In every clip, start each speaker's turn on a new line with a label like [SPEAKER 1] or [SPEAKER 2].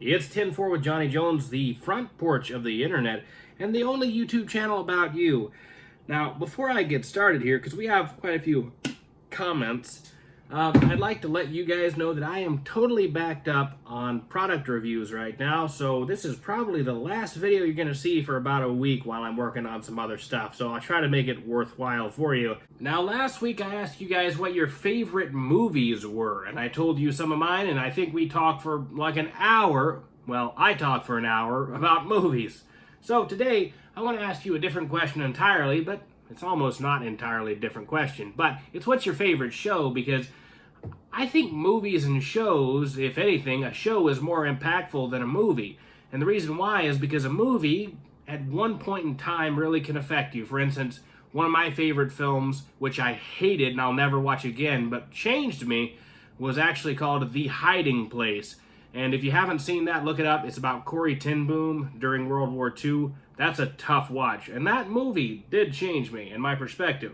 [SPEAKER 1] It's 10-4 with Johnny Jones, the front porch of the internet, and the only YouTube channel about you. Now, before I get started here, because we have quite a few comments, I'd like to let you guys know that I am totally backed up on product reviews right now, so this is probably the last video you're going to see for about a week while I'm working on some other stuff, so I'll try to make it worthwhile for you. Now, last week I asked you guys what your favorite movies were, and I told you some of mine, and I think we talked for like an hour, well, I talked for an hour about movies. So today, I want to ask you a different question entirely, but it's almost not entirely a different question, but it's what's your favorite show, because I think movies and shows, if anything, a show is more impactful than a movie. And the reason why is because a movie, at one point in time, really can affect you. For instance, one of my favorite films, which I hated and I'll never watch again, but changed me, was actually called The Hiding Place. And if you haven't seen that, look it up. It's about Corrie ten Boom during World War II. That's a tough watch. And that movie did change me and my perspective.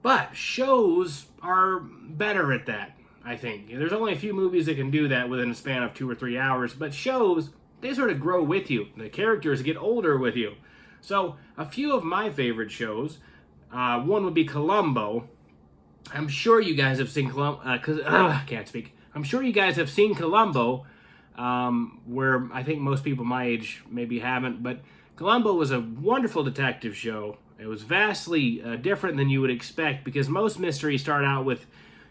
[SPEAKER 1] But shows are better at that, I think. There's only a few movies that can do that within a span of 2 or 3 hours, but shows, they sort of grow with you. The characters get older with you. So, a few of my favorite shows, one would be Colombo. I'm sure you guys have seen Colombo, I can't speak. I'm sure you guys have seen Colombo, where I think most people my age maybe haven't, but Colombo was a wonderful detective show. It was vastly different than you would expect, because most mysteries start out with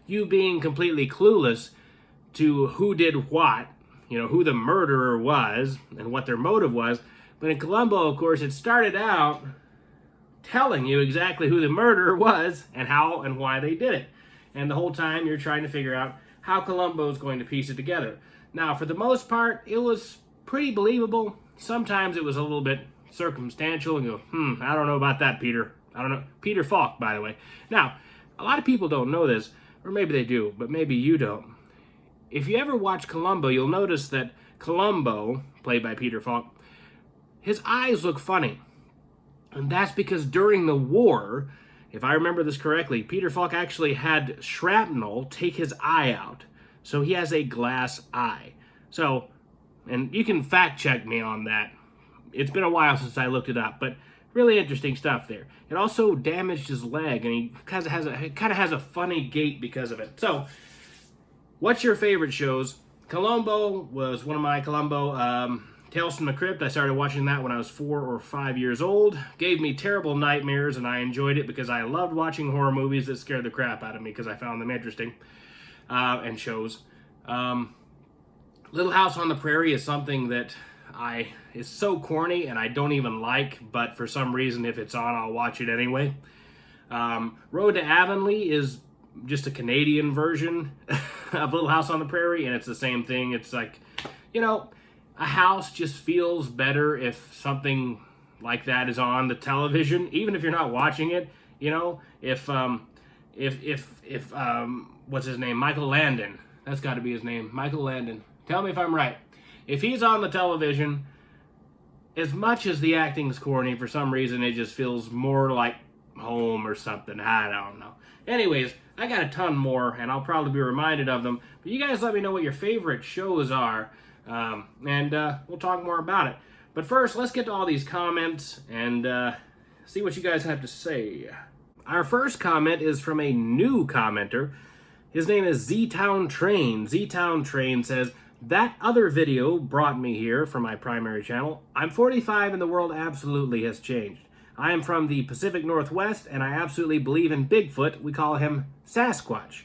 [SPEAKER 1] you being completely clueless to who did what, who the murderer was and what their motive was. But in Colombo, of course, it started out telling you exactly who the murderer was and how and why they did it. And the whole time you're trying to figure out how Colombo is going to piece it together. Now, for the most part, it was pretty believable. Sometimes it was a little bit circumstantial and go, I don't know about that, Peter. I don't know. Peter Falk, by the way. Now, a lot of people don't know this, or maybe they do, but maybe you don't. If you ever watch Columbo, you'll notice that Columbo, played by Peter Falk, his eyes look funny. And that's because during the war, if I remember this correctly, Peter Falk actually had shrapnel take his eye out. So he has a glass eye. So, and you can fact check me on that. It's been a while since I looked it up, but really interesting stuff there. It also damaged his leg, and he kind of has a funny gait because of it. So, what's your favorite shows? Colombo was one of my Tales from the Crypt. I started watching that when I was 4 or 5 years old. Gave me terrible nightmares, and I enjoyed it because I loved watching horror movies that scared the crap out of me because I found them interesting, and shows. Little House on the Prairie is something that is so corny and I don't even like, but for some reason if it's on I'll watch it anyway. Road to Avonlea is just a Canadian version of Little House on the Prairie, and it's the same thing. It's like, a house just feels better if something like that is on the television, even if you're not watching it. If what's his name, Michael Landon, that's got to be his name, Michael Landon. Tell me if I'm right. If he's on the television, as much as the acting's corny, for some reason it just feels more like home or something. I don't know. Anyways, I got a ton more, and I'll probably be reminded of them. But you guys let me know what your favorite shows are, and we'll talk more about it. But first, let's get to all these comments and see what you guys have to say. Our first comment is from a new commenter. His name is Z-Town Train. Z-Town Train says, "That other video brought me here from my primary channel. I'm 45 and the world absolutely has changed. I am from the Pacific Northwest and I absolutely believe in Bigfoot. We call him Sasquatch.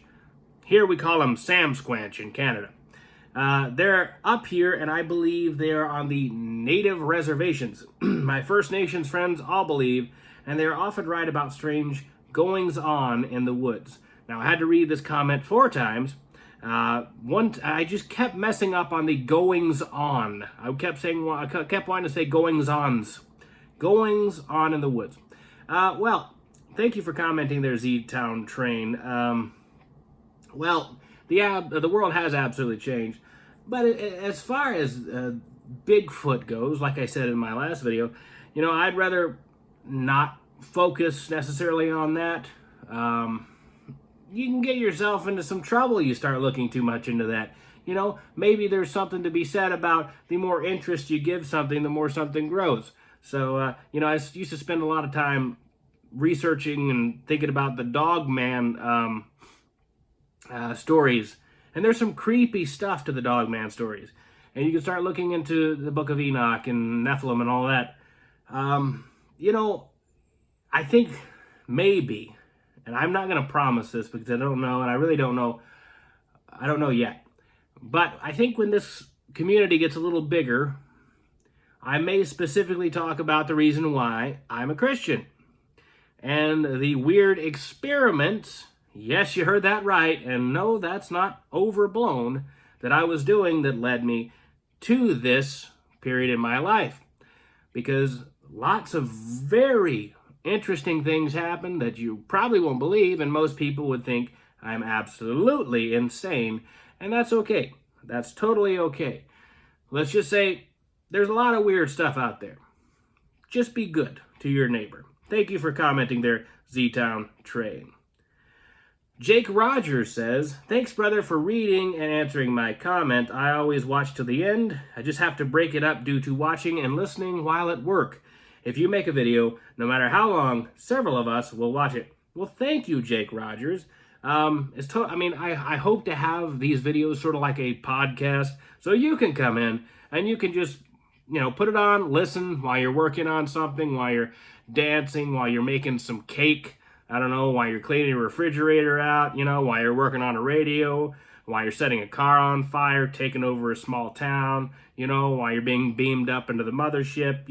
[SPEAKER 1] Here we call him Sam Squanch in Canada. They're up here and I believe they are on the native reservations. My First Nations friends all believe, and they are often right about strange goings-on in the woods." Now, I had to read this comment 4 times. I just kept messing up on the goings-on. I kept wanting to say goings-ons. Goings-on in the woods. Well, thank you for commenting there, Z-Town Train. Well, the world has absolutely changed. But as far as Bigfoot goes, like I said in my last video, I'd rather not focus necessarily on that. You can get yourself into some trouble you start looking too much into that. maybe there's something to be said about the more interest you give something, the more something grows. So, I used to spend a lot of time researching and thinking about the Dog Man stories. And there's some creepy stuff to the Dog Man stories. And you can start looking into the Book of Enoch and Nephilim and all that. I think maybe, and I'm not going to promise this because I don't know, and I really don't know. I don't know yet. But I think when this community gets a little bigger, I may specifically talk about the reason why I'm a Christian. And the weird experiments, yes, you heard that right, and no, that's not overblown, that I was doing that led me to this period in my life. Because lots of very interesting things happen that you probably won't believe, and most people would think I'm absolutely insane, and that's okay. That's totally okay. Let's just say there's a lot of weird stuff out there. Just be good to your neighbor. Thank you for commenting there, Z-Town Train. Jake Rogers says, thanks, brother, for reading and answering my comment. I always watch to the end. I just have to break it up due to watching and listening while at work. If you make a video, no matter how long, several of us will watch it. Well, thank you, Jake Rogers. I hope to have these videos sort of like a podcast, so you can come in and you can just, put it on, listen while you're working on something, while you're dancing, while you're making some cake, I don't know, while you're cleaning a refrigerator out, while you're working on a radio, while you're setting a car on fire, taking over a small town, while you're being beamed up into the mothership,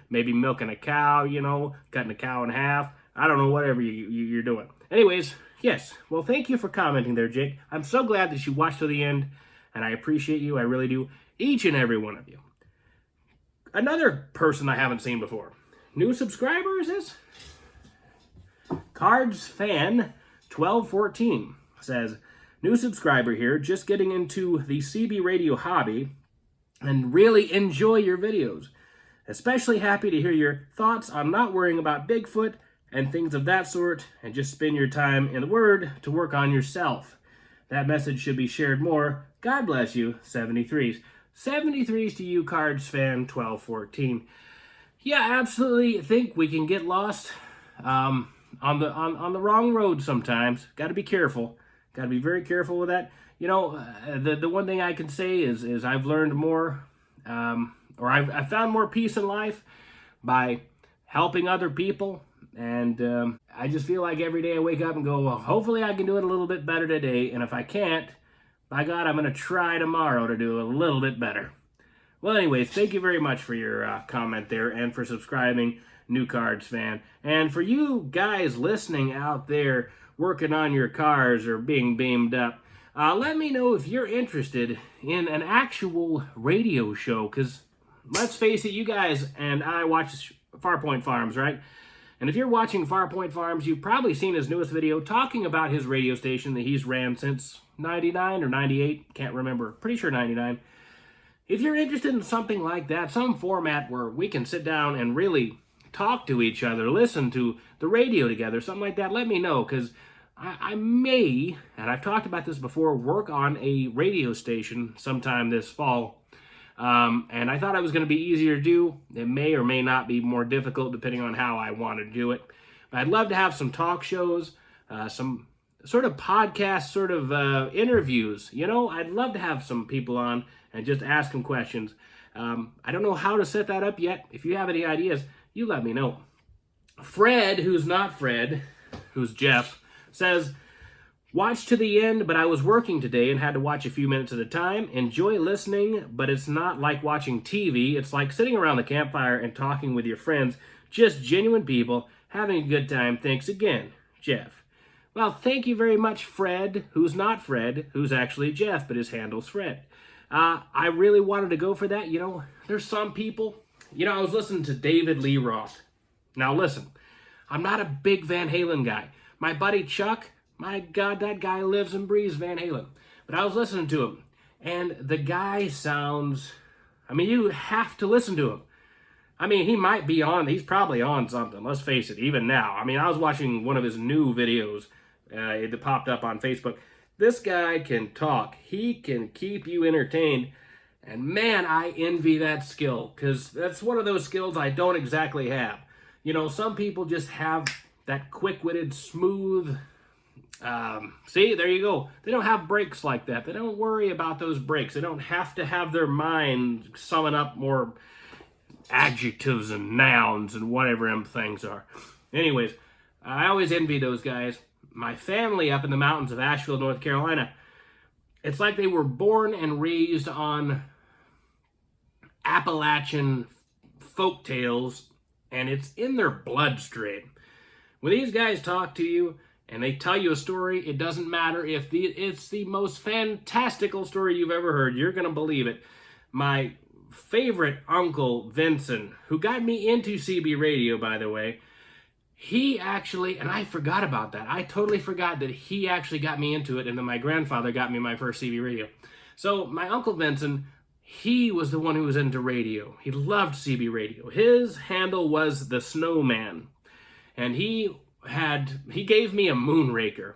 [SPEAKER 1] maybe milking a cow, cutting a cow in half. I don't know, whatever you're doing. Anyways, yes, well, thank you for commenting there, Jake. I'm so glad that you watched to the end, and I appreciate you. I really do. Each and every one of you. Another person I haven't seen before. New subscriber, is this? Cards Fan 1214 says, new subscriber here, just getting into the CB radio hobby and really enjoy your videos. Especially happy to hear your thoughts on not worrying about Bigfoot and things of that sort, and just spend your time in the Word to work on yourself. That message should be shared more. God bless you, 73s. 73s to you, Cards Fan 1214. Yeah, absolutely think we can get lost on the wrong road sometimes. Got to be careful. Got to be very careful with that. The one thing I can say is I've learned more, or I've found more peace in life by helping other people. And I just feel like every day I wake up and go, well, hopefully I can do it a little bit better today. And if I can't, by God, I'm going to try tomorrow to do a little bit better. Well, anyways, thank you very much for your comment there and for subscribing, New Cards Fan. And for you guys listening out there, working on your cars or being beamed up, let me know if you're interested in an actual radio show. Because let's face it, you guys and I watch Farpoint Farms, right? And if you're watching Farpoint Farms, you've probably seen his newest video talking about his radio station that he's ran since 99 or 98. Can't remember. Pretty sure 99. If you're interested in something like that, some format where we can sit down and really talk to each other, listen to the radio together, something like that, let me know. Because I may, and I've talked about this before, work on a radio station sometime this fall. And I thought it was going to be easier to do. It may or may not be more difficult depending on how I want to do it. But I'd love to have some talk shows, some sort of podcast, sort of interviews. I'd love to have some people on and just ask them questions. I don't know how to set that up yet. If you have any ideas, you let me know. Fred, who's not Fred, who's Jeff, says, watch to the end, but I was working today and had to watch a few minutes at a time. Enjoy listening, but it's not like watching TV. It's like sitting around the campfire and talking with your friends. Just genuine people having a good time. Thanks again, Jeff. Well, thank you very much, Fred, who's not Fred, who's actually Jeff, but his handle's Fred. I really wanted to go for that. There's some people, I was listening to David Lee Roth. Now listen, I'm not a big Van Halen guy. My buddy Chuck, my God, that guy lives and breathes Van Halen. But I was listening to him, and the guy sounds, you have to listen to him. He might be on, he's probably on something, let's face it, even now. I was watching one of his new videos that popped up on Facebook. This guy can talk. He can keep you entertained. And man, I envy that skill, because that's one of those skills I don't exactly have. You know, some people just have that quick-witted, smooth... see, there you go. They don't have breaks like that. They don't worry about those breaks. They don't have to have their mind summon up more adjectives and nouns and whatever them things are. Anyways, I always envy those guys. My family up in the mountains of Asheville, North Carolina, it's like they were born and raised on Appalachian folk tales, and it's in their bloodstream. When these guys talk to you and they tell you a story, it doesn't matter if it's the most fantastical story you've ever heard. You're going to believe it. My favorite uncle, Vincent, who got me into CB radio, by the way, he actually, and I forgot about that. I totally forgot that he actually got me into it, and then my grandfather got me my first CB radio. So my Uncle Vincent, he was the one who was into radio. He loved CB radio. His handle was the Snowman, and he gave me a moonraker.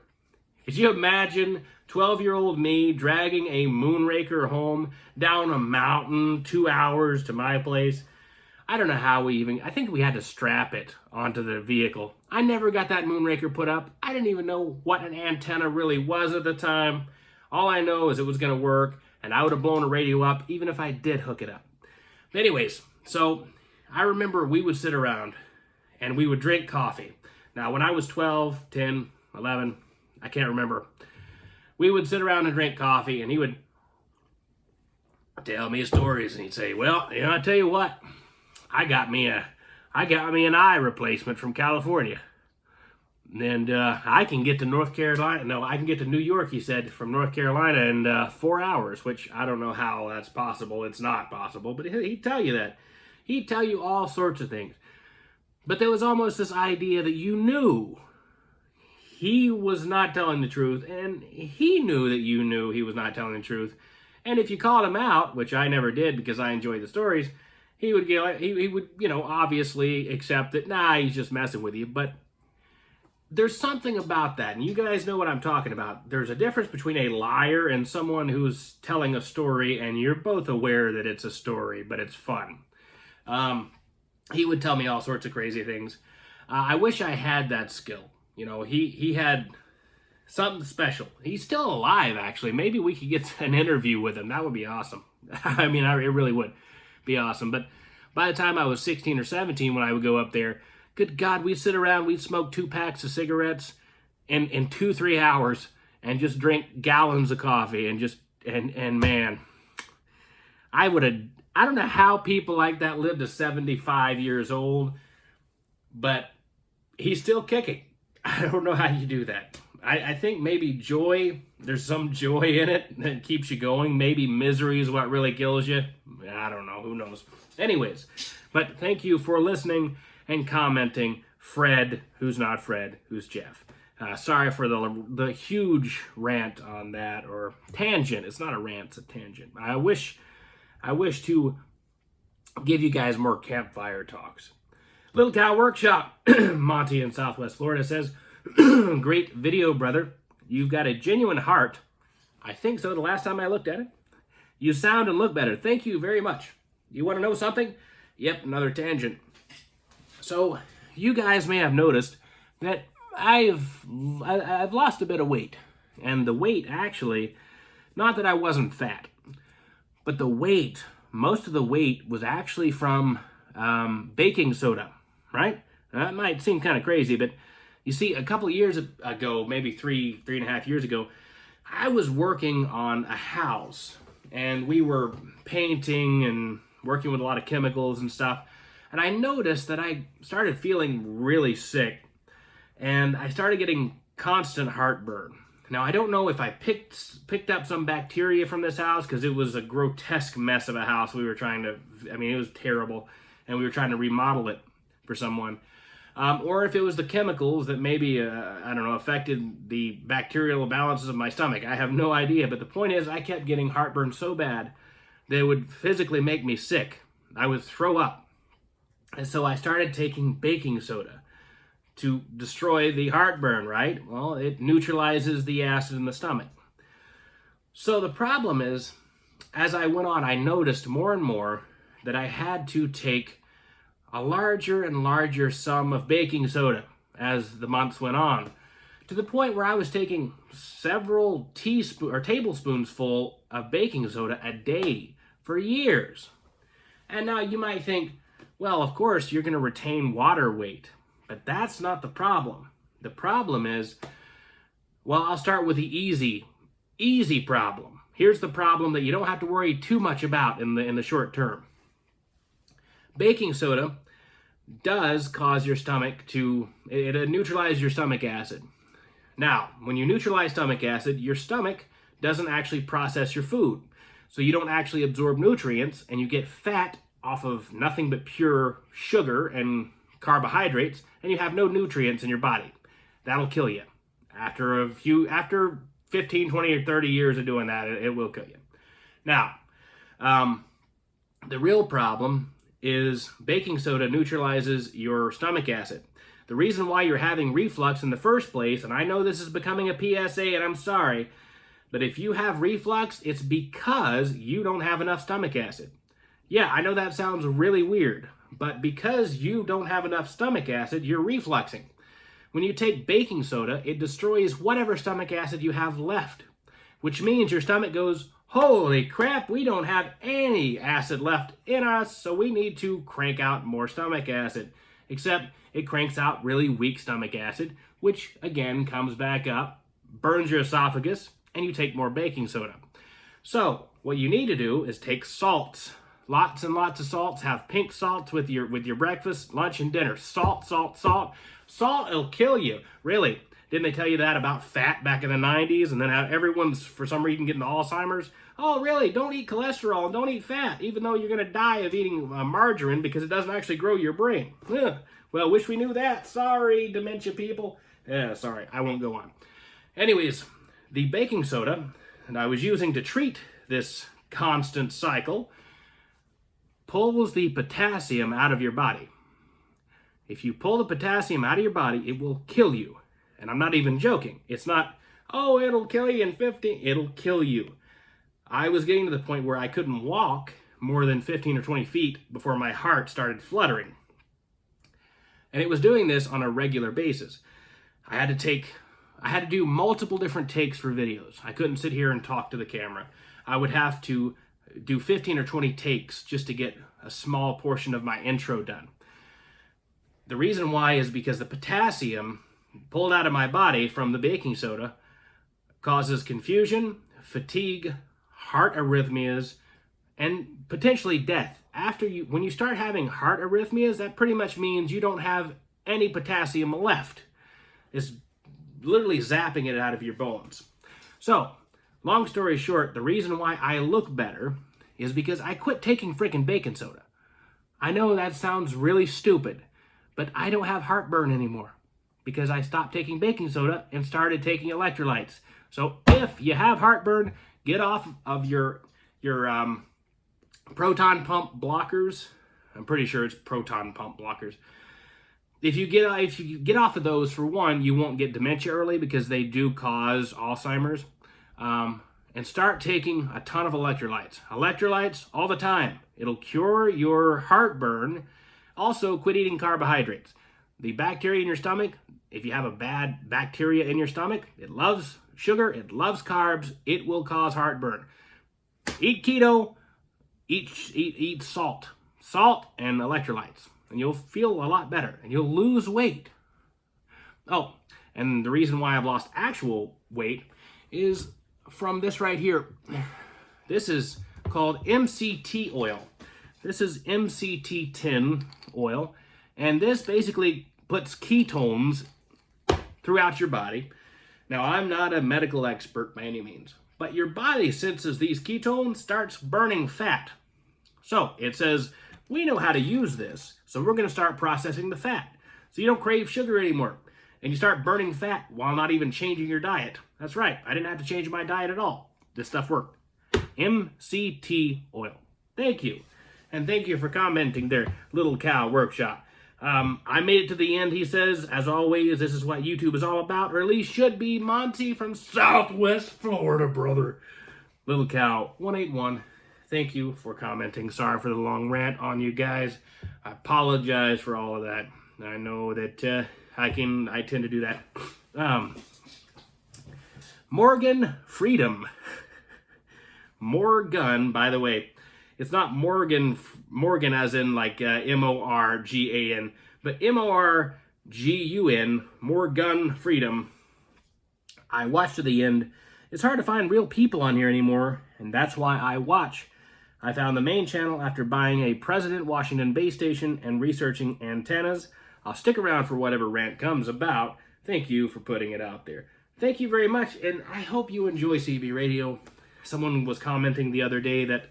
[SPEAKER 1] Could you imagine 12-year-old me dragging a moonraker home down a mountain 2 hours to my place? I don't know how I think we had to strap it onto the vehicle. I never got that moonraker put up. I didn't even know what an antenna really was at the time. All I know is it was going to work, and I would have blown a radio up even if I did hook it up. But anyways, so I remember we would sit around and we would drink coffee. Now, when I was 12, 10, 11, I can't remember, we would sit around and drink coffee, and he would tell me stories, and he'd say, well, you know, I tell you what, I got me an eye replacement from California. And I can get to North Carolina. No, I can get to New York, he said, from North Carolina in 4 hours, which I don't know how that's possible. It's not possible, but he'd tell you that. He'd tell you all sorts of things. But there was almost this idea that you knew he was not telling the truth, and he knew that you knew he was not telling the truth. And if you called him out, which I never did because I enjoyed the stories, he would you know, obviously accept that, nah, he's just messing with you. But there's something about that, and you guys know what I'm talking about. There's a difference between a liar and someone who's telling a story, and you're both aware that it's a story, but it's fun. He would tell me all sorts of crazy things. I wish I had that skill. You know, he had something special. He's still alive, actually. Maybe we could get an interview with him. That would be awesome. I mean, it really would be awesome. But by the time I was 16 or 17, when I would go up there, good God, we'd sit around, we'd smoke 2 packs of cigarettes in 2-3 hours and just drink gallons of coffee and man, I don't know how people like that live to 75 years old, but he's still kicking. I don't know how you do that. I think maybe joy, there's some joy in it that keeps you going. Maybe misery is what really kills you. I don't know. Who knows? Anyways, but thank you for listening and commenting. Fred, who's not Fred, who's Jeff. Sorry for the huge rant on that, or tangent. It's not a rant, it's a tangent. I wish to give you guys more campfire talks. Little Cow Workshop, Monty in Southwest Florida says, great video, brother. You've got a genuine heart. I think so, the last time I looked at it. You sound and look better. Thank you very much. You want to know something? Yep, another tangent. So, you guys may have noticed that I've lost a bit of weight. And the weight, actually, not that I wasn't fat, but the weight, most of the weight was actually from baking soda, right? That might seem kind of crazy, but you see, a couple of years ago, maybe three and a half years ago, I was working on a house, and we were painting and working with a lot of chemicals and stuff, and I noticed that I started feeling really sick, and I started getting constant heartburn. Now, I don't know if I picked up some bacteria from this house, because it was a grotesque mess of a house we were trying to, I mean, it was terrible, and we were trying to remodel it for someone. Or if it was the chemicals that maybe, I don't know, affected the bacterial balances of my stomach. I have no idea, but the point is I kept getting heartburn so bad that it would physically make me sick. I would throw up. And so I started taking baking soda to destroy the heartburn, right? Well, it neutralizes the acid in the stomach. So the problem is, as I went on, I noticed more and more that I had to take a larger and larger sum of baking soda as the months went on, to the point where I was taking several teaspoons or tablespoons full of baking soda a day for years. And now you might think, well, of course, you're going to retain water weight. But that's not the problem. The problem is, well, I'll start with the easy problem. Here's the problem that you don't have to worry too much about in the short term. Baking soda does cause your stomach to, it neutralizes your stomach acid. Now, when you neutralize stomach acid, your stomach doesn't actually process your food. So you don't actually absorb nutrients, and you get fat off of nothing but pure sugar and carbohydrates, and you have no nutrients in your body. That'll kill you. After 15, 20, or 30 years of doing that, it will kill you. Now, the real problem is baking soda neutralizes your stomach acid. The reason why you're having reflux in the first place, and I know this is becoming a PSA and I'm sorry, but if you have reflux, it's because you don't have enough stomach acid. Yeah, I know that sounds really weird, but because you don't have enough stomach acid, you're refluxing. When you take baking soda, it destroys whatever stomach acid you have left, which means your stomach goes, holy crap, we don't have any acid left in us, so we need to crank out more stomach acid. Except it cranks out really weak stomach acid, which again comes back up, burns your esophagus, and you take more baking soda. So what you need to do is take salts. Lots and lots of salts. Have pink salts with your breakfast, lunch, and dinner. Salt, salt, salt. Salt will kill you. Really. Didn't they tell you that about fat back in the 90s? And then how everyone's, for some reason, getting Alzheimer's? Oh, really? Don't eat cholesterol and don't eat fat, even though you're going to die of eating margarine because it doesn't actually grow your brain. Ugh. Well, wish we knew that. Sorry, dementia people. Sorry, I won't go on. Anyways, the baking soda that I was using to treat this constant cycle pulls the potassium out of your body. If you pull the potassium out of your body, it will kill you. And I'm not even joking. It's not, oh, it'll kill you in 15. It'll kill you. I was getting to the point where I couldn't walk more than 15 or 20 feet before my heart started fluttering. And it was doing this on a regular basis. I had to do multiple different takes for videos. I couldn't sit here and talk to the camera. I would have to do 15 or 20 takes just to get a small portion of my intro done. The reason why is because the potassium pulled out of my body from the baking soda causes confusion, fatigue, heart arrhythmias, and potentially death. When you start having heart arrhythmias, that pretty much means you don't have any potassium left. It's literally zapping it out of your bones. So, long story short, the reason why I look better is because I quit taking freaking baking soda. I know that sounds really stupid, but I don't have heartburn anymore because I stopped taking baking soda and started taking electrolytes. So if you have heartburn, get off of your proton pump blockers. I'm pretty sure it's proton pump blockers. If you get off of those, for one, you won't get dementia early because they do cause Alzheimer's. And start taking a ton of electrolytes. Electrolytes all the time. It'll cure your heartburn. Also, quit eating carbohydrates. The bacteria in your stomach, if you have a bad bacteria in your stomach, it loves sugar, it loves carbs, it will cause heartburn. Eat keto, eat salt. Salt and electrolytes. And you'll feel a lot better. And you'll lose weight. Oh, and the reason why I've lost actual weight is from this right here. This is called MCT oil. This is MCT 10 oil. And this basically puts ketones throughout your body. Now, I'm not a medical expert by any means, but your body senses these ketones, starts burning fat. So it says, we know how to use this, so we're going to start processing the fat. So you don't crave sugar anymore. And you start burning fat while not even changing your diet. That's right, I didn't have to change my diet at all. This stuff worked. MCT oil. Thank you. And thank you for commenting there, Little Cow Workshop. I made it to the end, he says. As always, this is what YouTube is all about, or at least should be. Monty from Southwest Florida, brother. Little Cow 181, thank you for commenting. Sorry for the long rant on you guys. I apologize for all of that. I know that I tend to do that. Morgan Freedom. Morgan, by the way, it's not Morgan as in like Morgan, but Morgun, Morgan Freedom. I watched to the end. It's hard to find real people on here anymore, and that's why I watch. I found the main channel after buying a President Washington base station and researching antennas. I'll stick around for whatever rant comes about. Thank you for putting it out there. Thank you very much, and I hope you enjoy CB Radio. Someone was commenting the other day that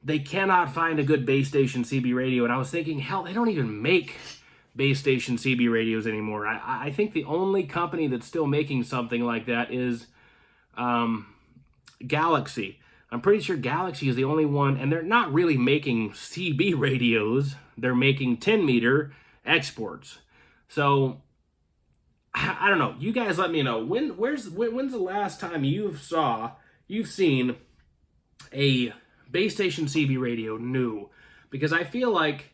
[SPEAKER 1] they cannot find a good base station CB radio, and I was thinking, hell, they don't even make base station CB radios anymore. I think the only company that's still making something like that is Galaxy. I'm pretty sure Galaxy is the only one, and they're not really making CB radios. They're making 10-meter exports. So I don't know. You guys let me know. When's the last time you've seen a base station CB radio new? Because I feel like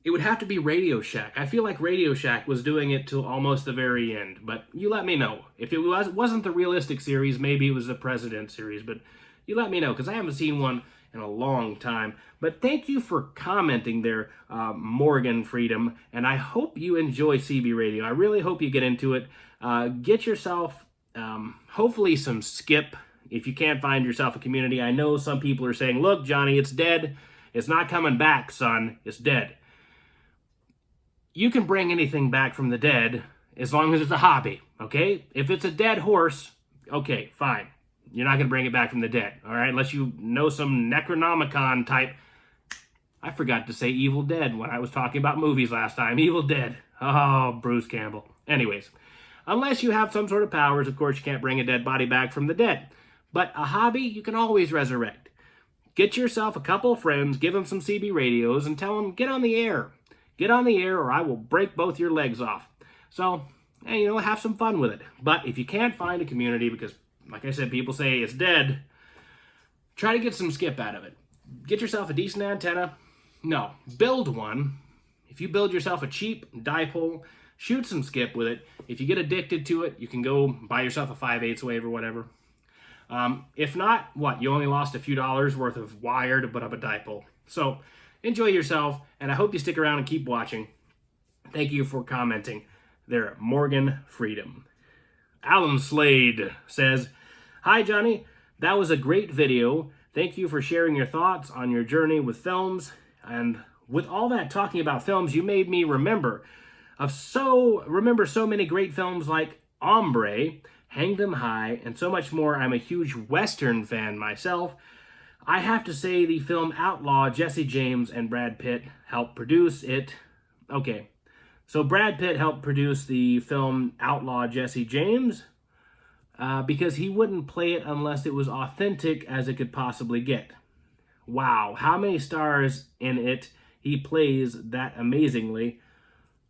[SPEAKER 1] it would have to be Radio Shack. I feel like Radio Shack was doing it till almost the very end. But you let me know. If it wasn't the Realistic series, maybe it was the President series. But you let me know, because I haven't seen one in a long time. But thank you for commenting there, Morgan Freedom. And I hope you enjoy CB Radio. I really hope you get into it. Get yourself, hopefully, some skip. If you can't find yourself a community. I know some people are saying, look, Johnny, it's dead. It's not coming back, son. It's dead. You can bring anything back from the dead as long as it's a hobby, okay? If it's a dead horse, okay, fine. You're not going to bring it back from the dead, all right? Unless you know some Necronomicon type. I forgot to say Evil Dead when I was talking about movies last time. Evil Dead. Oh, Bruce Campbell. Anyways, unless you have some sort of powers, of course, you can't bring a dead body back from the dead. But a hobby, you can always resurrect. Get yourself a couple of friends, give them some CB radios, and tell them, get on the air. Get on the air or I will break both your legs off. So, have some fun with it. But if you can't find a community, because, like I said, people say it's dead, try to get some skip out of it. Get yourself a decent antenna. No, build one. If you build yourself a cheap dipole, shoot some skip with it. If you get addicted to it, you can go buy yourself a 5/8 wave or whatever. If not, you only lost a few dollars worth of wire to put up a dipole. So, enjoy yourself, and I hope you stick around and keep watching. Thank you for commenting there, Morgan Freedom. Alan Slade says, hi, Johnny. That was a great video. Thank you for sharing your thoughts on your journey with films. And with all that talking about films, you made me remember so many great films like Hombre, Hang Them High, and so much more. I'm a huge Western fan myself. I have to say the film Outlaw, Jesse James and Brad Pitt helped produce it. Okay, so Brad Pitt helped produce the film Outlaw, Jesse James because he wouldn't play it unless it was authentic as it could possibly get. Wow, how many stars in it he plays that amazingly.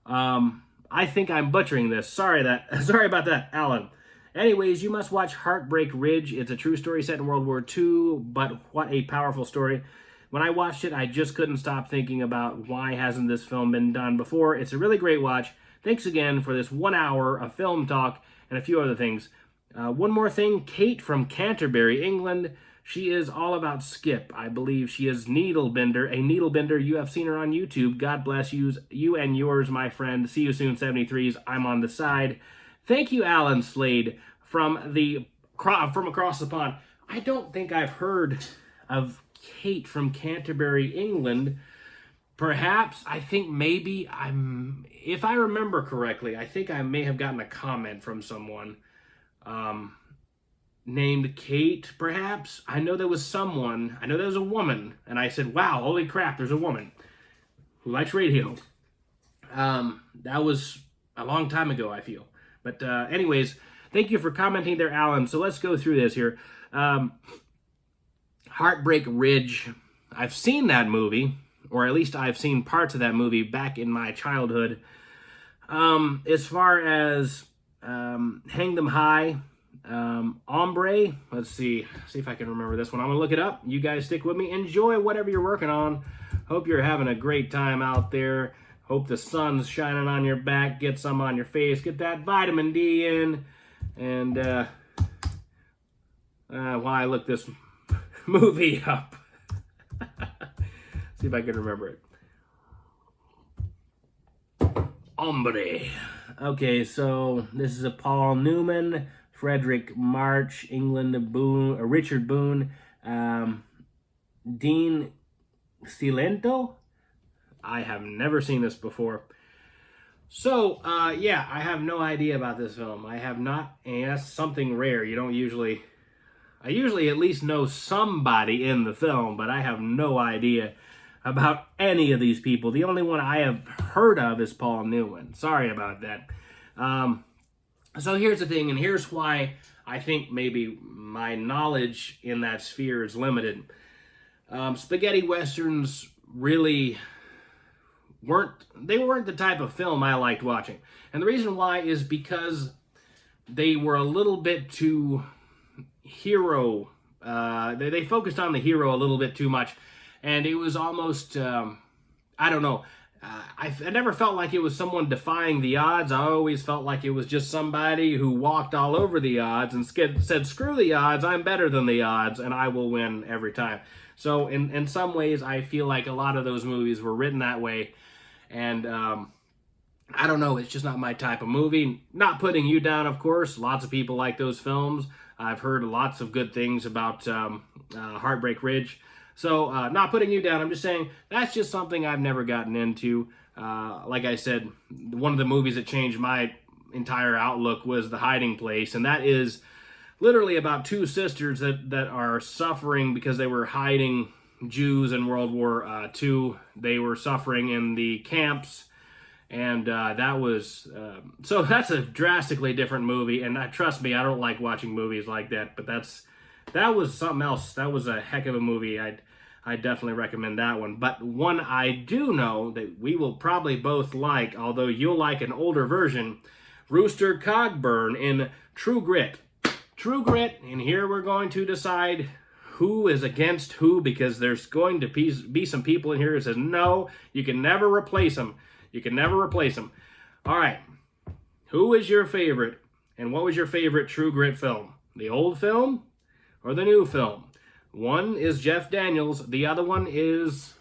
[SPEAKER 1] I think I'm butchering this. Sorry about that, Alan. Anyways, you must watch Heartbreak Ridge. It's a true story set in World War II, but what a powerful story. When I watched it, I just couldn't stop thinking about why hasn't this film been done before. It's a really great watch. Thanks again for this 1 hour of film talk and a few other things. One more thing, Kate from Canterbury, England. She is all about skip. I believe she is a needlebender. You have seen her on YouTube. God bless you and yours, my friend. See you soon, 73s. I'm on the side. Thank you, Alan Slade, from across the pond. I don't think I've heard of Kate from Canterbury, England. Perhaps, I think maybe if I remember correctly, I think I may have gotten a comment from someone named Kate, perhaps. I know there was a woman, and I said, wow, holy crap, there's a woman who likes radio. That was a long time ago, I feel. But anyways, thank you for commenting there, Alan. So let's go through this here. Heartbreak Ridge. I've seen that movie, or at least I've seen parts of that movie back in my childhood. As far as Hang Them High, Hombre. Let's see if I can remember this one. I'm gonna look it up. You guys stick with me. Enjoy whatever you're working on. Hope you're having a great time out there. Hope the sun's shining on your back. Get some on your face. Get that vitamin D in. And while I look this movie up, see if I can remember it. Hombre. Okay, so this is a Paul Newman, Frederick March, Richard Boone, Dean Cilento. I have never seen this before. So, yeah, I have no idea about this film. I have not, and that's something rare. You don't usually, I usually at least know somebody in the film, but I have no idea about any of these people. The only one I have heard of is Paul Newman. Sorry about that. So here's the thing, and here's why I think maybe my knowledge in that sphere is limited. Spaghetti westerns really weren't the type of film I liked watching. And the reason why is because they were a little bit too hero. They focused on the hero a little bit too much. And it was almost, I don't know, I never felt like it was someone defying the odds. I always felt like it was just somebody who walked all over the odds and said, screw the odds, I'm better than the odds, and I will win every time. So in some ways, I feel like a lot of those movies were written that way. And I don't know, it's just not my type of movie. Not putting you down, of course. Lots of people like those films. I've heard lots of good things about Heartbreak Ridge. So, not putting you down, I'm just saying that's just something I've never gotten into. Like I said, one of the movies that changed my entire outlook was The Hiding Place, and that is literally about two sisters that are suffering because they were hiding Jews in World War II. They were suffering in the camps, and that was... so that's a drastically different movie, and trust me, I don't like watching movies like that, but that was something else. That was a heck of a movie. I'd definitely recommend that one. But one I do know that we will probably both like, although you'll like an older version, Rooster Cogburn in True Grit. True Grit, and here we're going to decide who is against who, because there's going to be some people in here who says, no, you can never replace them. You can never replace them. All right, who is your favorite, and what was your favorite True Grit film? The old film or the new film? One is Jeff Daniels. The other one is...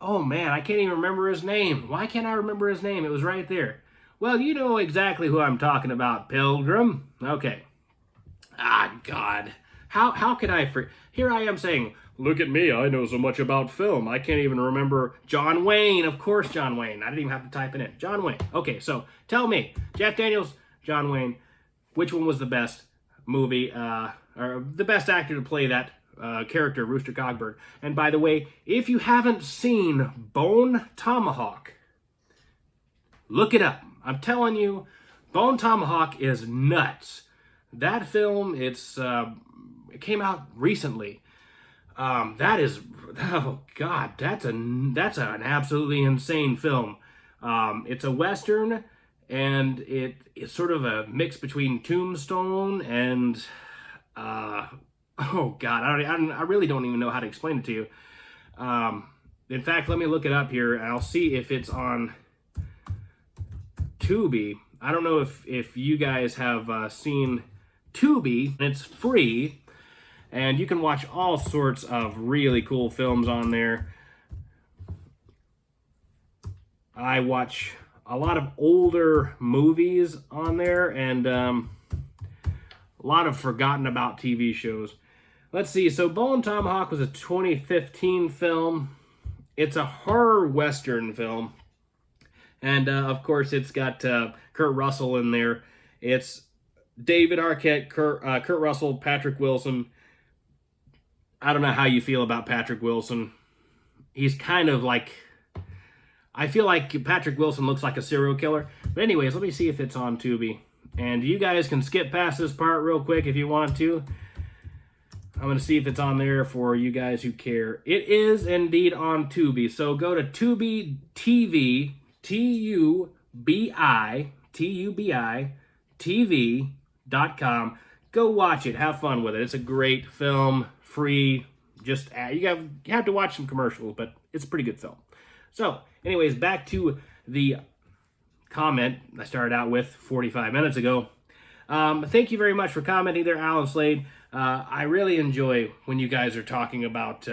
[SPEAKER 1] oh, man, I can't even remember his name. Why can't I remember his name? It was right there. Well, you know exactly who I'm talking about, Pilgrim. Okay. Ah, God. How can I... Here I am saying, look at me, I know so much about film. I can't even remember John Wayne. Of course, John Wayne. I didn't even have to type it in. John Wayne. Okay, so tell me, Jeff Daniels, John Wayne, which one was the best movie, or the best actor to play that character, Rooster Cogburn? And by the way, if you haven't seen Bone Tomahawk, look it up. I'm telling you, Bone Tomahawk is nuts. That film, it came out recently. That is, oh God, that's an absolutely insane film. It's a Western, and it's sort of a mix between Tombstone and, oh God, I really don't even know how to explain it to you. In fact, let me look it up here, and I'll see if it's on Tubi. I don't know if you guys have seen Tubi. It's free, and you can watch all sorts of really cool films on there. I watch a lot of older movies on there, and a lot of forgotten about TV shows. Let's see, so Bone Tomahawk was a 2015 film. It's a horror Western film. And, of course, it's got Kurt Russell in there. It's David Arquette, Kurt Russell, Patrick Wilson. I don't know how you feel about Patrick Wilson. He's kind of like... I feel like Patrick Wilson looks like a serial killer. But anyways, let me see if it's on Tubi. And you guys can skip past this part real quick if you want to. I'm going to see if it's on there for you guys who care. It is indeed on Tubi. So go to Tubi TV, Tubi, TV.com. Go watch it. Have fun with it. It's a great film, free. Just you have to watch some commercials, but it's a pretty good film. So, anyways, back to the comment I started out with 45 minutes ago. Thank you very much for commenting there, Alan Slade. I really enjoy when you guys are talking about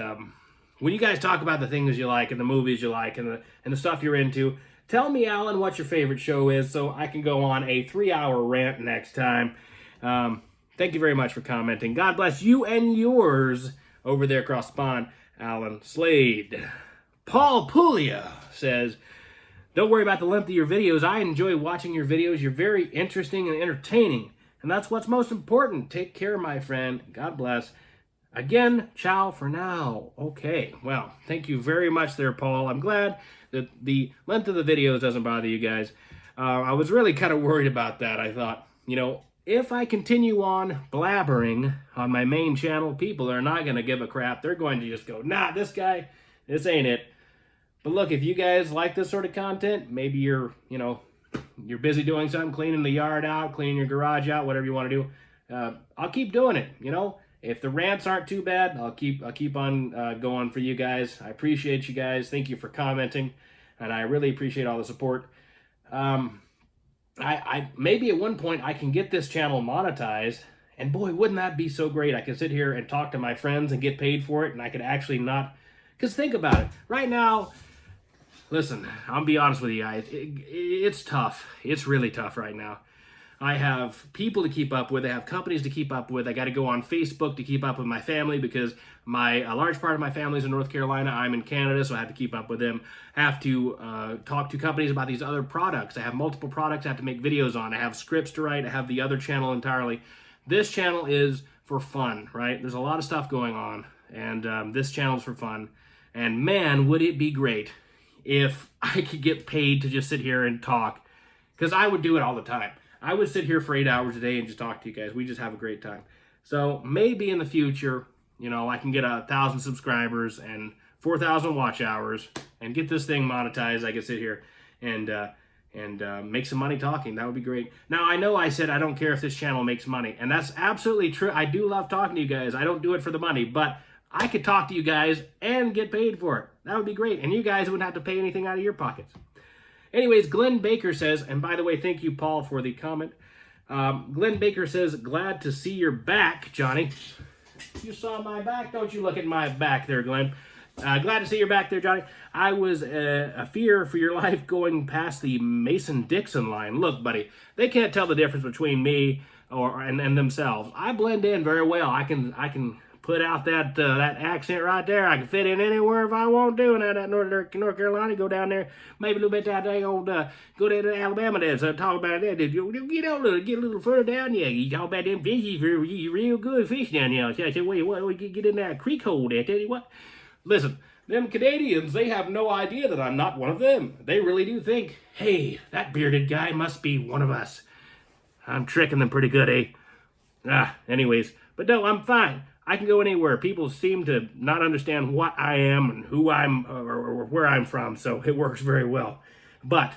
[SPEAKER 1] when you guys talk about the things you like and the movies you like and the stuff you're into. Tell me, Alan, what your favorite show is so I can go on a 3-hour rant next time. Thank you very much for commenting. God bless you and yours over there across the pond, Alan Slade. Paul Puglia says, don't worry about the length of your videos. I enjoy watching your videos. You're very interesting and entertaining. And that's what's most important. Take care, my friend. God bless. Again, ciao for now. Okay, well, thank you very much there, Paul. I'm glad that the length of the videos doesn't bother you guys. I was really kind of worried about that. I thought, if I continue on blabbering on my main channel, people are not going to give a crap. They're going to just go, nah, this ain't it. But look, if you guys like this sort of content, maybe you're busy doing something, cleaning the yard out, cleaning your garage out, whatever you want to do. I'll keep doing it. If the rants aren't too bad, I'll keep on going for you guys. I appreciate you guys. Thank you for commenting, and I really appreciate all the support. I maybe at one point I can get this channel monetized, and boy, wouldn't that be so great? I could sit here and talk to my friends and get paid for it, and I could actually not. Because think about it. Right now, listen, I'll be honest with you guys. It's tough. It's really tough right now. I have people to keep up with. I have companies to keep up with. I got to go on Facebook to keep up with my family because a large part of my family is in North Carolina. I'm in Canada, so I have to keep up with them. I have to talk to companies about these other products. I have multiple products I have to make videos on. I have scripts to write. I have the other channel entirely. This channel is for fun, right? There's a lot of stuff going on, and this channel is for fun. And man, would it be great if I could get paid to just sit here and talk, because I would do it all the time. I would sit here for 8 hours a day and just talk to you guys. We just have a great time. So maybe in the future, I can get 1,000 subscribers and 4,000 watch hours and get this thing monetized. I can sit here and make some money talking. That would be great. Now, I know I said I don't care if this channel makes money, and that's absolutely true. I do love talking to you guys. I don't do it for the money, but I could talk to you guys and get paid for it. That would be great, and you guys wouldn't have to pay anything out of your pockets. Anyways, Glenn Baker says, and by the way, thank you, Paul, for the comment. Glenn Baker says, glad to see your back, Johnny. You saw my back? Don't you look at my back there, Glenn. Glad to see your back there, Johnny. I was a fear for your life going past the Mason-Dixon line. Look, buddy, they can't tell the difference between me and themselves. I blend in very well. I can put out that accent right there. I can fit in anywhere if I want to. And that North Carolina, go down there, maybe a little bit down there, go down to Alabama there. So talk about that. Get a little further down there. You talk about them fishes, real good fish down there. So I said, wait, what? We get in that creek hole there. Tell you what. Listen, them Canadians, they have no idea that I'm not one of them. They really do think, hey, that bearded guy must be one of us. I'm tricking them pretty good, eh? Anyways, but no, I'm fine. I can go anywhere. People seem to not understand what I am and who I'm or where I'm from, so it works very well. But,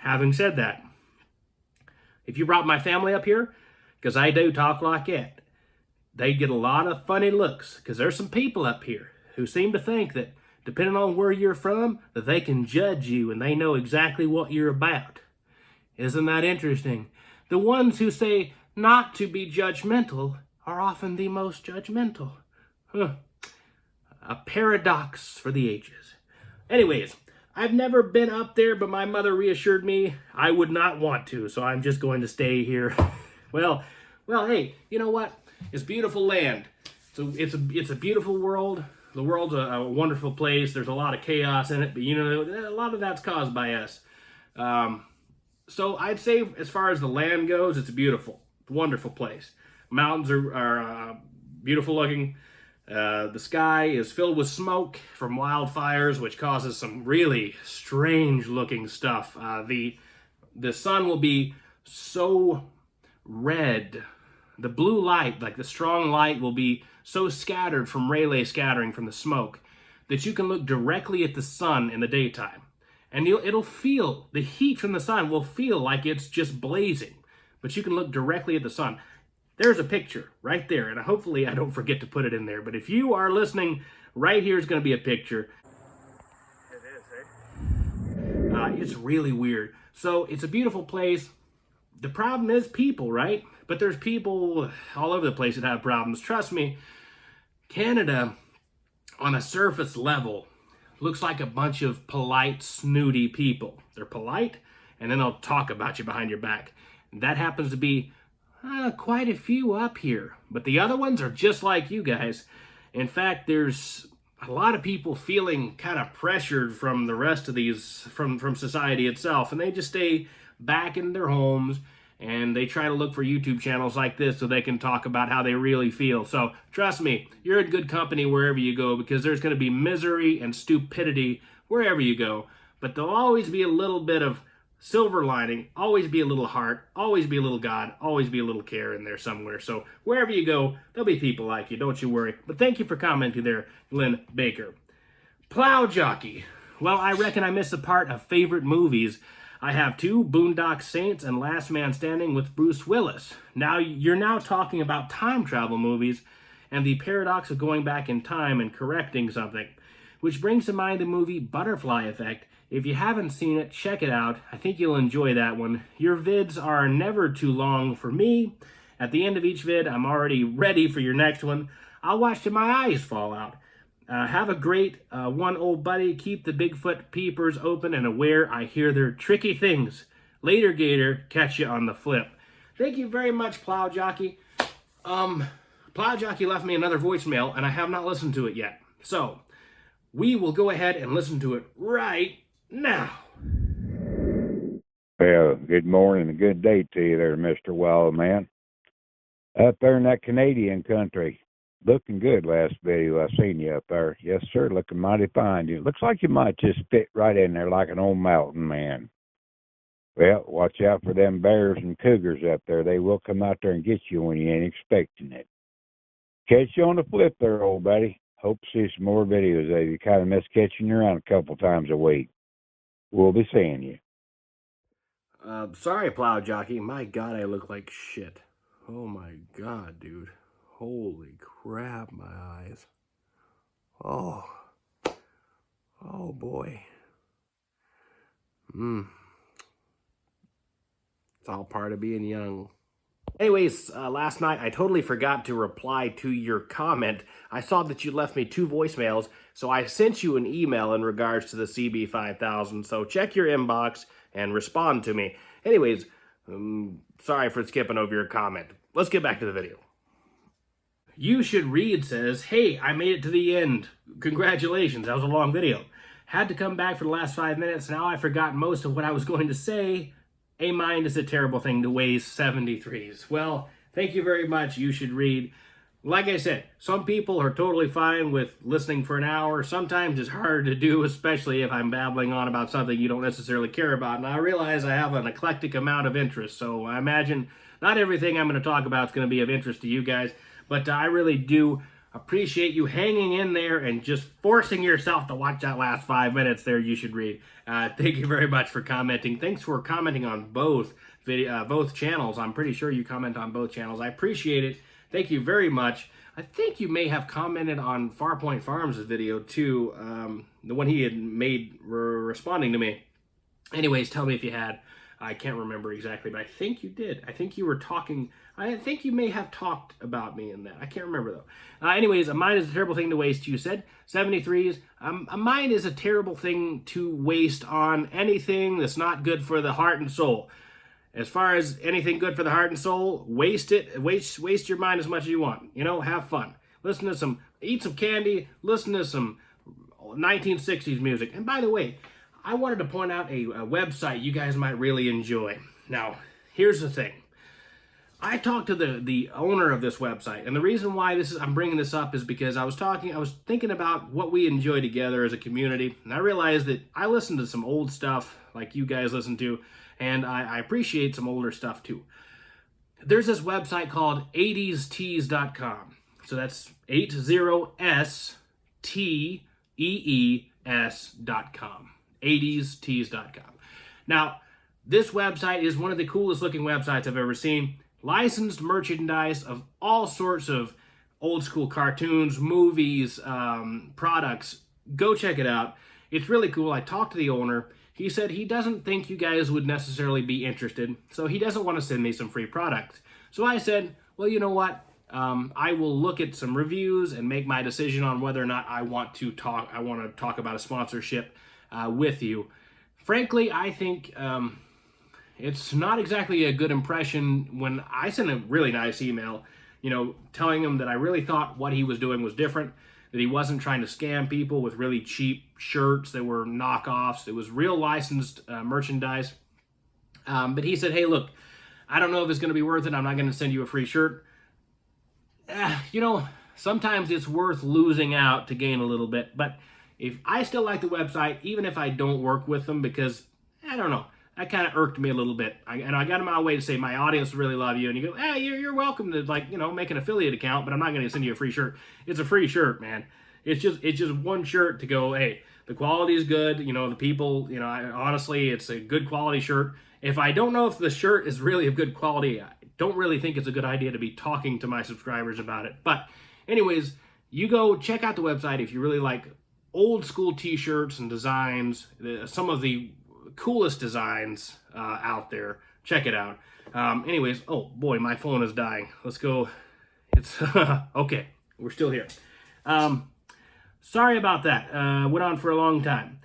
[SPEAKER 1] having said that, if you brought my family up here, because I do talk like that, they get a lot of funny looks, because there's some people up here who seem to think that, depending on where you're from, that they can judge you and they know exactly what you're about. Isn't that interesting? The ones who say not to be judgmental are often the most judgmental. A paradox for the ages. Anyways, I've never been up there, but my mother reassured me I would not want to, so I'm just going to stay here. Well, hey, you know what? It's beautiful land. So it's a beautiful world. The world's a wonderful place. There's a lot of chaos in it, but a lot of that's caused by us. So I'd say as far as the land goes, it's a beautiful, wonderful place. Mountains are beautiful looking. The sky is filled with smoke from wildfires, which causes some really strange looking stuff. The sun will be so red. The blue light, like the strong light, will be so scattered from Rayleigh scattering from the smoke that you can look directly at the sun in the daytime. and it'll feel, the heat from the sun will feel like it's just blazing, but you can look directly at the sun. There's a picture right there, and hopefully I don't forget to put it in there, but if you are listening, right here is going to be a picture. It's really weird. So it's a beautiful place. The problem is people, right? But there's people all over the place that have problems. Trust me, Canada, on a surface level, looks like a bunch of polite, snooty people. They're polite, and then they'll talk about you behind your back. That happens to be quite a few up here. But the other ones are just like you guys. In fact, there's a lot of people feeling kind of pressured from the rest of these, from society itself, and they just stay back in their homes, and they try to look for YouTube channels like this so they can talk about how they really feel. So trust me, you're in good company wherever you go, because there's going to be misery and stupidity wherever you go, but there'll always be a little bit of silver lining, always be a little heart, always be a little God, always be a little care in there somewhere. So wherever you go, there'll be people like you, don't you worry. But thank you for commenting there, Glenn Baker. Plow Jockey. Well, I reckon I missed a part of favorite movies. I have two, Boondock Saints and Last Man Standing with Bruce Willis. Now, you're now talking about time travel movies and the paradox of going back in time and correcting something, which brings to mind the movie Butterfly Effect. If you haven't seen it, check it out. I think you'll enjoy that one. Your vids are never too long for me. At the end of each vid, I'm already ready for your next one. I'll watch till my eyes fall out. Have a great one, old buddy. Keep the Bigfoot peepers open and aware. I hear their tricky things. Later, Gator. Catch you on the flip. Thank you very much, Plow Jockey. Plow Jockey left me another voicemail, and I have not listened to it yet. So, we will go ahead and listen to it right now.
[SPEAKER 2] Well, good morning and good day to you there, Mr. Wild Man. Up there in that Canadian country, looking good last video I seen you up there. Yes, sir, looking mighty fine. You looks like you might just fit right in there like an old mountain man. Well, watch out for them bears and cougars up there. They will come out there and get you when you ain't expecting it. Catch you on the flip there, old buddy. Hope to see some more videos of you. Kind of miss catching you around a couple times a week. We'll be seeing you.
[SPEAKER 1] Sorry, Plow Jockey. My God, I look like shit. Oh my God, dude. Holy crap, my eyes. Oh. Oh, boy. It's all part of being young. Anyways, last night I totally forgot to reply to your comment. I saw that you left me 2 voicemails, so I sent you an email in regards to the CB5000. So check your inbox and respond to me. Anyways, sorry for skipping over your comment. Let's get back to the video. You Should Read says, hey, I made it to the end. Congratulations, that was a long video. Had to come back for the last 5 minutes. Now I forgot most of what I was going to say. A mind is a terrible thing to waste 73s. Well, thank you very much. You Should Read. Like I said, some people are totally fine with listening for an hour. Sometimes it's hard to do, especially if I'm babbling on about something you don't necessarily care about. And I realize I have an eclectic amount of interest, so I imagine not everything I'm going to talk about is going to be of interest to you guys. But I really do appreciate you hanging in there and just forcing yourself to watch that last 5 minutes there. You Should Read. Thank you very much for commenting. Thanks for commenting on both channels. I'm pretty sure you comment on both channels. I appreciate it. Thank you very much. I think you may have commented on Farpoint Farms' video too, the one he had made responding to me. Anyways, tell me if you had. I can't remember exactly, but I think you did. I think you were talking, I think you may have talked about me in that. I can't remember though. Anyways, a mind is a terrible thing to waste, you said. 73s, a mind is a terrible thing to waste on anything that's not good for the heart and soul. As far as anything good for the heart and soul, waste it. Waste your mind as much as you want. You know, have fun. Listen to eat some candy, listen to some 1960s music. And by the way, I wanted to point out a website you guys might really enjoy. Now, here's the thing. I talked to the owner of this website, and the reason why I'm bringing this up is because I was thinking about what we enjoy together as a community, and I realized that I listen to some old stuff like you guys listen to, and I appreciate some older stuff too. There's this website called 80stees.com. So that's 80stees.com. 80stees.com. Now, this website is one of the coolest looking websites I've ever seen. Licensed merchandise of all sorts of old school cartoons, movies, products. Go check it out. It's really cool. I talked to the owner. He said he doesn't think you guys would necessarily be interested, so he doesn't want to send me some free products. So I said, well, you know what? I will look at some reviews and make my decision on whether or not I want to talk about a sponsorship with you. Frankly, I think it's not exactly a good impression when I sent a really nice email, telling him that I really thought what he was doing was different, that he wasn't trying to scam people with really cheap shirts that were knockoffs. It was real licensed merchandise. But he said, hey, look, I don't know if it's going to be worth it. I'm not going to send you a free shirt. Sometimes it's worth losing out to gain a little bit. But if I still like the website, even if I don't work with them, because, I don't know, that kind of irked me a little bit. I got in my way to say, my audience really love you. And you go, hey, you're welcome to, make an affiliate account, but I'm not going to send you a free shirt. It's a free shirt, man. It's just one shirt to go, hey, the quality is good. The people, honestly, it's a good quality shirt. If I don't know if the shirt is really of good quality, I don't really think it's a good idea to be talking to my subscribers about it. But anyways, you go check out the website if you really like old school t-shirts and designs, some of the coolest designs out there. Check it out. Anyways, oh boy, my phone is dying. Let's go. It's okay. We're still here. Sorry about that. Went on for a long time.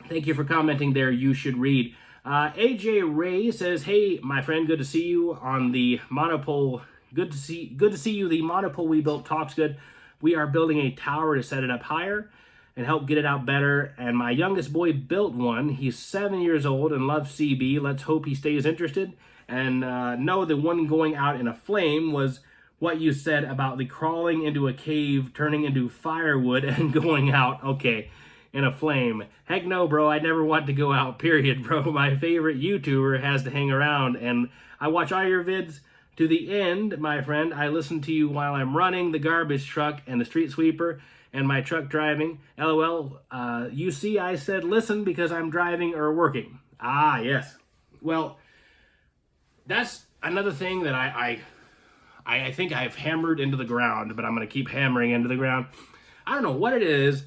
[SPEAKER 1] Thank you for commenting there. You should read. AJ Ray says, hey, my friend, good to see you on the monopole. Good to see you. The monopole we built talks good. We are building a tower to set it up higher and help get it out better. And my youngest boy built one. He's 7 years old and loves CB. Let's hope he stays interested. And no, the one going out in a flame was what you said about the crawling into a cave, turning into firewood and going out. Okay. In a flame. Heck no, bro. I never want to go out, period, bro. My favorite YouTuber has to hang around, and I watch all your vids to the end, my friend. I listen to you while I'm running the garbage truck and the street sweeper and my truck driving. LOL. You see, I said listen because I'm driving or working. Ah, yes. Well, that's another thing that I think I've hammered into the ground, but I'm going to keep hammering into the ground. I don't know what it is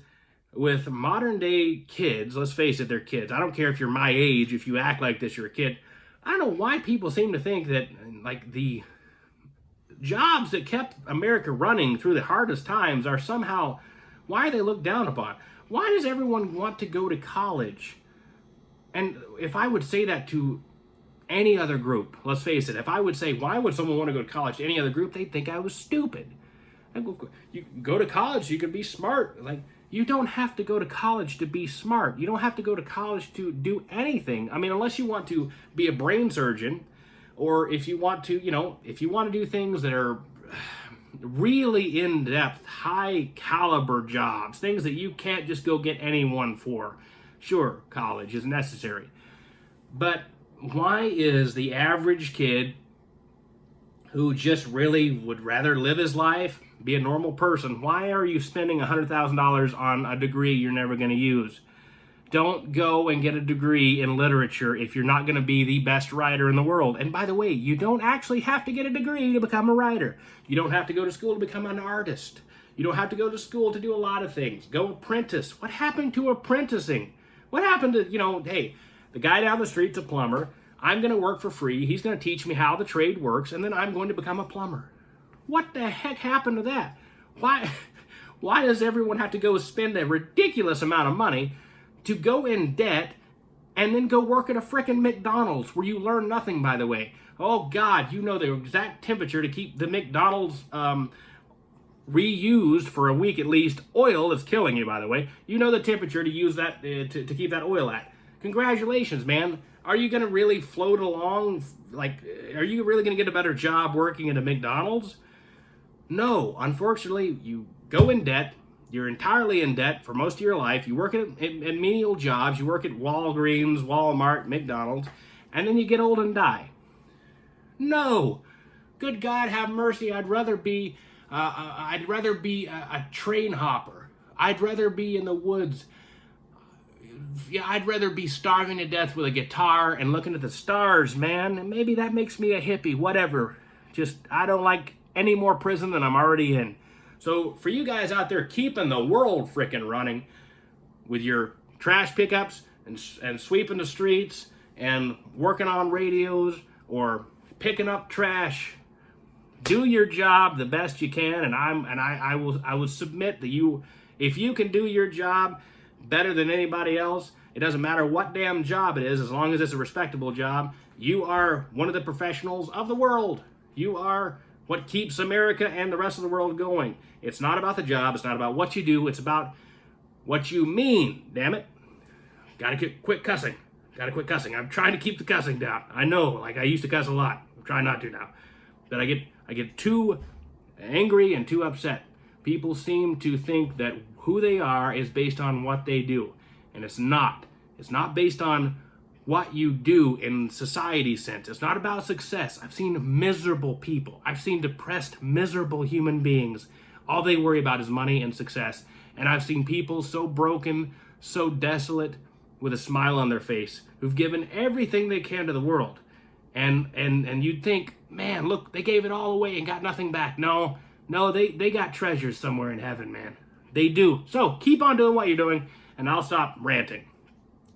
[SPEAKER 1] with modern day kids. Let's face it, they're kids. I don't care if you're my age, if you act like this, you're a kid. I don't know why people seem to think that, the jobs that kept America running through the hardest times are somehow, why are they looked down upon? Why does everyone want to go to college? And if I would say that to any other group, let's face it, if I would say, why would someone want to go to college to any other group, they'd think I was stupid. You go to college, you can be smart. You don't have to go to college to be smart. You don't have to go to college to do anything. I mean, unless you want to be a brain surgeon, or if you want to, if you want to do things that are really in-depth, high-caliber jobs, things that you can't just go get anyone for. Sure, college is necessary. But why is the average kid who just really would rather live his life, be a normal person, why are you spending $100,000 on a degree you're never going to use? Don't go and get a degree in literature if you're not going to be the best writer in the world. And by the way, you don't actually have to get a degree to become a writer. You don't have to go to school to become an artist. You don't have to go to school to do a lot of things. Go apprentice. What happened to apprenticing? What happened to, hey, the guy down the street's a plumber. I'm going to work for free. He's going to teach me how the trade works, and then I'm going to become a plumber. What the heck happened to that? Why does everyone have to go spend a ridiculous amount of money to go in debt and then go work at a frickin' McDonald's where you learn nothing, by the way? Oh, God, you know the exact temperature to keep the McDonald's reused for a week at least. Oil is killing you, by the way. You know the temperature to use that to keep that oil at. Congratulations, man. Are you going to really float along? Are you really going to get a better job working at a McDonald's? No, unfortunately, you go in debt. You're entirely in debt for most of your life. You work at menial jobs. You work at Walgreens, Walmart, McDonald's, and then you get old and die. No, good God, have mercy. I'd rather be a train hopper. I'd rather be in the woods. yeah, I'd rather be starving to death with a guitar and looking at the stars, man. Maybe that makes me a hippie, whatever. Just, I don't like any more prison than I'm already in. So for you guys out there keeping the world frickin' running with your trash pickups and sweeping the streets and working on radios or picking up trash, do your job the best you can, and I will submit that if you can do your job better than anybody else, it doesn't matter what damn job it is, as long as it's a respectable job, you are one of the professionals of the world. You are what keeps America and the rest of the world going. It's not about the job, it's not about what you do, it's about what you mean, damn it. Gotta quit cussing. Gotta quit cussing. I'm trying to keep the cussing down. I know, like I used to cuss a lot. I'm trying not to now. But I get too angry and too upset. People seem to think that who they are is based on what they do. And it's not. It's not based on what you do in society's sense. It's not about success. I've seen miserable people. I've seen depressed, miserable human beings. All they worry about is money and success. And I've seen people so broken, so desolate, with a smile on their face, who've given everything they can to the world. And you'd think, man, look, they gave it all away and got nothing back. No, they got treasures somewhere in heaven, man. They do. So keep on doing what you're doing, and I'll stop ranting.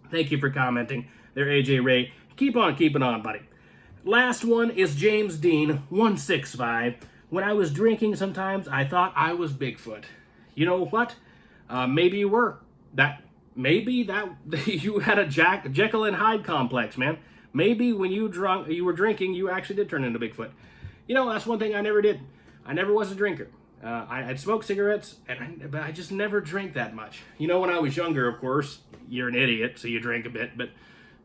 [SPEAKER 1] Thank you for commenting. They're AJ Ray. Keep on keeping on, buddy. Last one is James Dean, 165. When I was drinking sometimes, I thought I was Bigfoot. You know what? Maybe you were. Maybe you had a Jekyll and Hyde complex, man. Maybe when you were drinking, you actually did turn into Bigfoot. You know, that's one thing I never did. I never was a drinker. I'd smoke cigarettes, but I just never drank that much. You know, when I was younger, of course, you're an idiot, so you drink a bit, but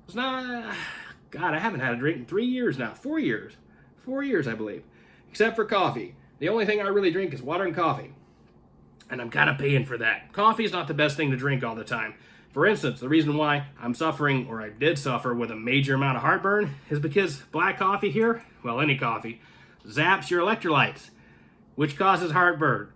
[SPEAKER 1] it's not, God, I haven't had a drink in 3 years now. 4 years. 4 years, I believe. Except for coffee. The only thing I really drink is water and coffee. And I'm kind of paying for that. Coffee is not the best thing to drink all the time. For instance, the reason why I'm suffering, or I did suffer, with a major amount of heartburn is because black coffee here, well, any coffee, zaps your electrolytes, which causes heartburn.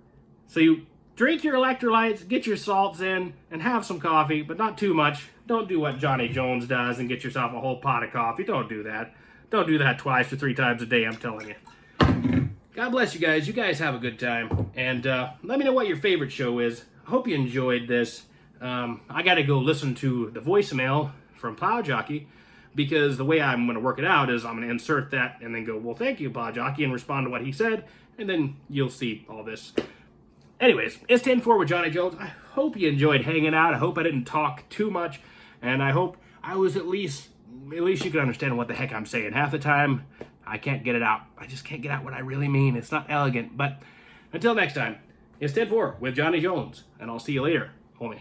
[SPEAKER 1] So you drink your electrolytes, get your salts in, and have some coffee, but not too much. Don't do what Johnny Jones does and get yourself a whole pot of coffee. Don't do that. Don't do that twice or 3 times a day, I'm telling you. God bless you guys. You guys have a good time. And let me know what your favorite show is. I hope you enjoyed this. I got to go listen to the voicemail from Plow Jockey, because the way I'm going to work it out is I'm going to insert that and then go, well, thank you, Plow Jockey, and respond to what he said, and then you'll see all this. Anyways, it's 10-4 with Johnny Jones. I hope you enjoyed hanging out. I hope I didn't talk too much, and I hope I was at least you could understand what the heck I'm saying. Half the time, I can't get it out. I just can't get out what I really mean. It's not elegant, but until next time, it's 10-4 with Johnny Jones, and I'll see you later, homie.